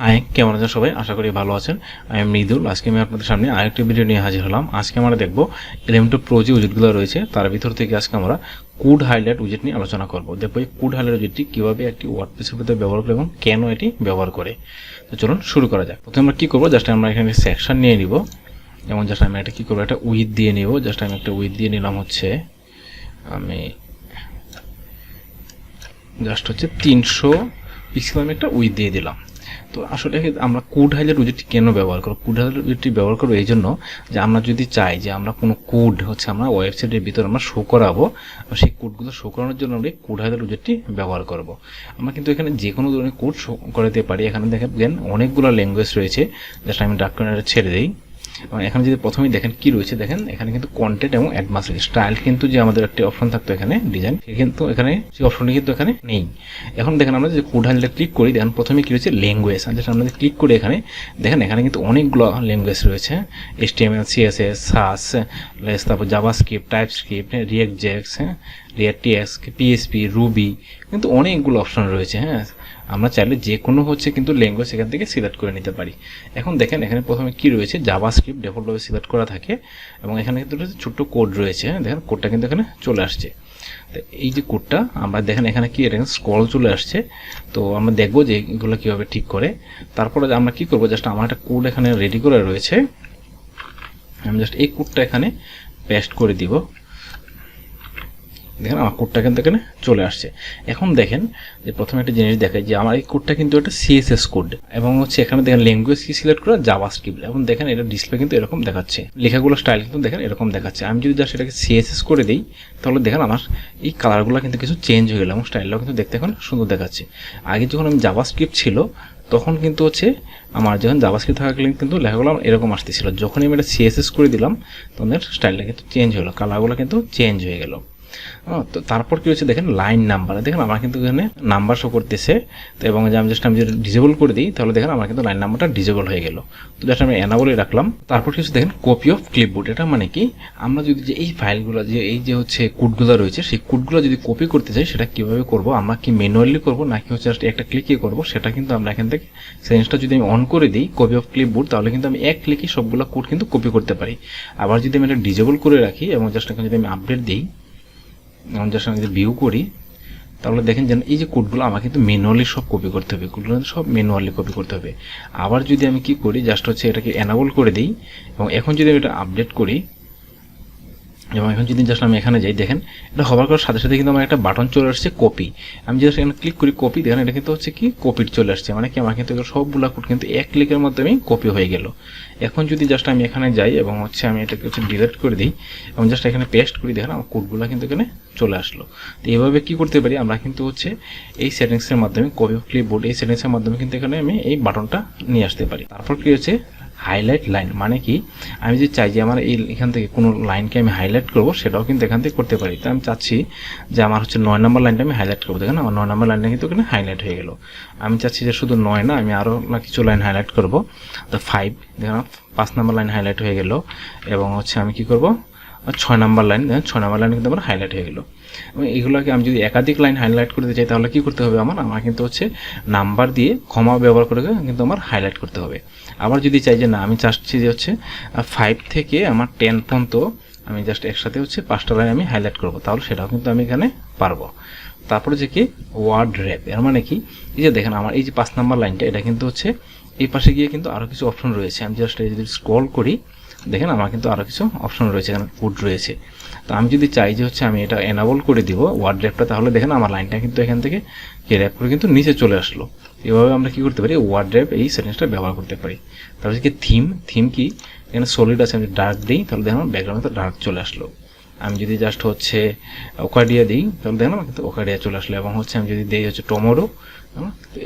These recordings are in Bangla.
হাই, কেমন আছেন সবাই? আশা করি ভালো আছেন। আমি মৃদুল। আজকে আমি আপনাদের সামনে আরেকটি ভিডিও নিয়ে হাজির হলাম। আজকে আমরা দেখব এলিমেন্টর প্রো যে উইজেটগুলো রয়েছে তার ভিতর থেকে আজকে আমরা কোড হাইলাইট উইজেট নিয়ে আলোচনা করব। দেখব এই কোড হাইলাইট উইজেটটি কীভাবে একটি ওয়ার্ডপ্রেসের ভিতরে ব্যবহার করে এবং কেন এটি ব্যবহার করে। তো চলুন শুরু করা যাক। প্রথমে আমরা কী করবো, জাস্ট আমরা এখানে সেকশন নিয়ে নিব এবং জাস্ট আমি এটা কী করবো, একটা উইথ দিয়ে নিব। জাস্ট আমি একটা উইথ দিয়ে নিলাম হচ্ছে আমি জাস্ট হচ্ছে 300 পিক্সেল আমি একটা উইথ দিয়ে দিলাম। তো আসলে আমরা কোড হাইলাইট উইজেটটি কেন ব্যবহার করব? কোড হাইলাইট উইজেটটি ব্যবহার করবো এই জন্য যে আমরা যদি চাই যে আমরা কোনো কোড হচ্ছে আমরা ওয়েবসাইটের ভিতরে আমরা শো করাবো, সেই কোডগুলো শো করানোর জন্য আমরা কোড হাইলাইট উইজেটটি ব্যবহার করব। আমরা কিন্তু এখানে যে কোনো ধরনের কোড শো করাতে পারি। এখানে দেখেন অনেকগুলো ল্যাঙ্গুয়েজ রয়েছে। জাস্ট আমি ডার্ক কার্নারে ছেড়ে দিই এবং এখানে যদি প্রথমেই দেখেন কি রয়েছে, দেখেন এখানে কিন্তু কন্টেন্ট এবং অ্যাডভান্স স্টাইল কিন্তু যে আমাদের একটা অপশন থাকতো এখানে ডিজাইন, কিন্তু এখানে সেই অপশনটি কিন্তু এখানে নেই। এখন দেখেন আমরা যে কোড হাইলাইটে ক্লিক করি, দেখেন প্রথমে কি রয়েছে ল্যাঙ্গুয়েজ। জাস্ট আমরা ক্লিক করি এখানে এখানে কিন্তু অনেকগুলো ল্যাঙ্গুয়েজ রয়েছে। HTML, CSS, SAS, তারপর JavaScript, TypeScript, React JSX, React TSX, PHP, Ruby, কিন্তু অনেকগুলো অপশন রয়েছে। আমরা চাইলে যে কোনো হচ্ছে কিন্তু ল্যাঙ্গুয়েজ এখান থেকে সিলেক্ট করে নিতে পারি। এখন দেখেন এখানে প্রথমে কি রয়েছে, জাভাস্ক্রিপ্ট ডিফল্টভাবে সিলেক্ট করা থাকে এবং এখানে কিন্তু ছোট্ট কোড রয়েছে। দেখেন কোডটা কিন্তু এখানে চলে আসছে। তো এই যে কোডটা আমরা দেখেন এখানে কি এখানে স্ক্রল চলে আসছে। তো আমরা দেখবো যে এগুলো কীভাবে ঠিক করে। তারপরে আমরা কি করবো, জাস্ট আমার একটা কোড এখানে রেডি করে রয়েছে। আমি জাস্ট এই কোডটা এখানে পেস্ট করে দিব। দেখেন আমার কোডটা কিন্তু এখানে চলে আসছে। এখন দেখেন যে প্রথমে একটা জিনিস দেখায় যে আমার এই কোডটা কিন্তু একটা CSS কোড এবং হচ্ছে এখানে দেখেন ল্যাঙ্গুয়েজ কি সিলেক্ট করা জাভাস্ক্রিপ্ট। এখন দেখেন এটা ডিসপ্লে কিন্তু এরকম দেখাচ্ছে, লেখাগুলো স্টাইল কিন্তু দেখেন এরকম দেখাচ্ছে। আমি যদি জাস্ট এটাকে CSS করে দিই তাহলে দেখেন আমার এই কালারগুলো কিন্তু কিছু চেঞ্জ হয়ে গেল এবং স্টাইলটাও কিন্তু দেখতে এখন সুন্দর দেখাচ্ছে। আগে যখন আমি জাভাস্ক্রিপ্ট ছিল তখন কিন্তু হচ্ছে আমার যখন জাভাস্ক্রিপ্ট থাকাকালীন কিন্তু লেখাগুলো এরকম আসতেছিল। যখনই আমি এটা CSS করে দিলাম তখন স্টাইলটা কিন্তু চেঞ্জ হলো, কালারগুলো কিন্তু চেঞ্জ হয়ে গেল। তো তারপর কি হচ্ছে দেখেন লাইন নাম্বার, দেখেন আমার কিন্তু এখানে নাম্বার শো করতেছে। তো এবং যে আমি যদি ডিজেবল করে দিই তাহলে দেখেন আমার কিন্তু লাইন নাম্বারটা ডিজেবল হয়ে গেল। তো জাস্ট আমি এনাবলে রাখলাম। তারপর কিছু দেখেন কপি অফ ক্লিপবোর্ড। এটা মানে কি, আমরা যদি যে এই ফাইলগুলো যে এই যে হচ্ছে কোডগুলো রয়েছে সেই কোডগুলো যদি কপি করতে চাই সেটা কীভাবে করব, আমরা কি ম্যানুয়ালি করব নাকি হচ্ছে জাস্ট একটা ক্লিকে করব, সেটা কিন্তু আমরা এখান থেকে সেন্সটা যদি আমি অন করে দিই কপি অফ ক্লিপবোর্ড তাহলে কিন্তু আমি এক ক্লিকে সবগুলো কোড কিন্তু কপি করতে পারি। আবার যদি আমি এটা ডিজেবল করে রাখি এবং জাস্ট এখানে যদি আমি আপডেট দিই এবং জাস্ট আমি যদি ভিউ করি তাহলে দেখেন যেন এই যে কোডগুলো আমার কিন্তু ম্যানুয়ালি সব কপি করতে হবে, কোডগুলো সব ম্যানুয়ালি কপি করতে হবে। আবার যদি আমি কি করি, জাস্ট হচ্ছে এটাকে এনাবল করে দিই এবং এখন যদি আমি এটা আপডেট করি এবং এখন যদি জাস্ট আমি এখানে যাই, দেখেন এটা হবার করার সাথে সাথে কিন্তু আমার একটা বাটন চলে আসছে কপি। আমি জাস্ট এখানে ক্লিক করি কপি, দেখেন এটা কিন্তু হচ্ছে কি কপির চলে আসছে, মানে কি আমার কিন্তু সবগুলো কোড কিন্তু এক ক্লিকের মাধ্যমে কপি হয়ে গেল। এখন যদি জাস্ট আমি এখানে যাই এবং হচ্ছে আমি এটাকে হচ্ছে ডিলিট করে দিই এবং জাস্ট এখানে পেস্ট করি, দেখেন আমার কোডগুলো কিন্তু এখানে চলে আসলো। তো এইভাবে কি করতে পারি, আমরা কিন্তু হচ্ছে এই সেটিংসের মাধ্যমে কপি অফ ক্লিপবোর্ড এই সেটিংসের মাধ্যমে কিন্তু এখানে আমি এই বাটনটা নিয়ে আসতে পারি। তারপর কি হচ্ছে হাইলাইট লাইন, মানে কি আমি যদি চাই যে আমার এখান থেকে কোনো লাইনকে আমি হাইলাইট করবো সেটাও কিন্তু এখান থেকে করতে পারি। তো আমি চাচ্ছি যে আমার হচ্ছে 9 নম্বর লাইনটা আমি হাইলাইট করবো, দেখেন আমার 9 নম্বর লাইনটা কিন্তু এখানে হাইলাইট হয়ে গেল। আমি চাচ্ছি যে শুধু 9 না, আমি আরও কিছু লাইন হাইলাইট করবো। তো 5, দেখেন 5 নম্বর লাইন হাইলাইট হয়ে গেল এবং হচ্ছে আমি কি করবো 6 নম্বর লাইন, দেখেন 6 নম্বর লাইন কিন্তু আমার হাইলাইট হয়ে গেল। এবং এগুলোকে আমি যদি একাধিক লাইন হাইলাইট করতে চাই তাহলে কি করতে হবে, আমার কিন্তু হচ্ছে নাম্বার দিয়ে ক্ষমা ব্যবহার করে কিন্তু আমার হাইলাইট করতে হবে। আবার যদি চাই যে না আমি চাচ্ছি যে হচ্ছে 5 থেকে আমার 10 পর্যন্ত আমি জাস্ট একসাথে হচ্ছে 5টা লাইন আমি হাইলাইট করবো, তাহলে সেটাও কিন্তু আমি এখানে পারবো। তারপরে যে কি ওয়ার্ড র্যাপ, এর মানে কি, এই যে দেখেন আমার এই যে 5 নম্বর লাইনটা এটা কিন্তু হচ্ছে এই পাশে গিয়ে কিন্তু আরও কিছু অপশন রয়েছে। আমি জাস্ট যদি স্ক্রল করি দেখেন আমার কিন্তু আরও কিছু অপশন রয়েছে, এখানে কোড রয়েছে। তো আমি যদি চাই যে হচ্ছে আমি এটা এনাবল করে দিব ওয়ার্ড র্যাপটা, তাহলে দেখেন আমার লাইনটা কিন্তু এখান থেকে র্যাপ করে কিন্তু নিচে চলে আসলো। এভাবে আমরা কি করতে পারি, ওয়ার্ড র্যাপ এই সেটিংসটা ব্যবহার করতে পারি। তারপরে কি থিম কি, এখানে সলিড আছে, আমি ডার্ক দিই তাহলে দেখেন ব্যাকগ্রাউন্ডে ডার্ক চলে আসলো। আমি যদি জাস্ট হচ্ছে ওকাডিয়া দিই তাহলে দেখেন আমার কিন্তু ওকাডিয়া চলে আসলো এবং হচ্ছে আমি যদি দিই হচ্ছে টমেটো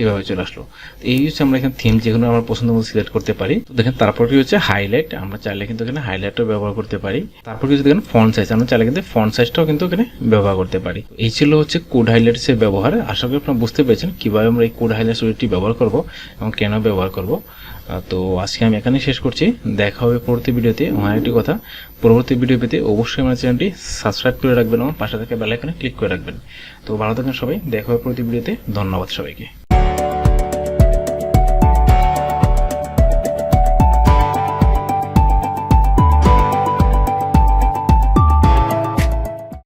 এইভাবে চলে আসলো। তো এই হচ্ছে আমরা এখানে থিম যেগুলো আমরা পছন্দ মতো সিলেক্ট করতে পারি। তো দেখেন তারপর কি হচ্ছে হাইলাইট, আমরা চাইলে কিন্তু এখানে হাইলাইটও ব্যবহার করতে পারি। তারপর কিছু দেখেন ফন্ট সাইজ, আমরা চাইলে কিন্তু ফন্ট সাইজটাও কিন্তু এখানে ব্যবহার করতে পারি। এই ছিল হচ্ছে কোড হাইলাইটসের ব্যবহার। আশা করি আপনারা বুঝতে পেরেছেন কীভাবে আমরা এই কোড হাইলাইটস উইজেটটি ব্যবহার করব এবং কেন ব্যবহার করব। তো আজকে আমি এখানেই শেষ করছি, দেখা হবে পরবর্তী ভিডিওতে। আমার একটি কথা, পরবর্তী ভিডিও পেতে অবশ্যই আমার চ্যানেলটি সাবস্ক্রাইব করে রাখবেন এবং পাশে থেকে বেল আইকনে ক্লিক করে রাখবেন। তো ভালো থাকেন সবাই, দেখা হবে পরবর্তী ভিডিওতে। ধন্যবাদ সবাইকে।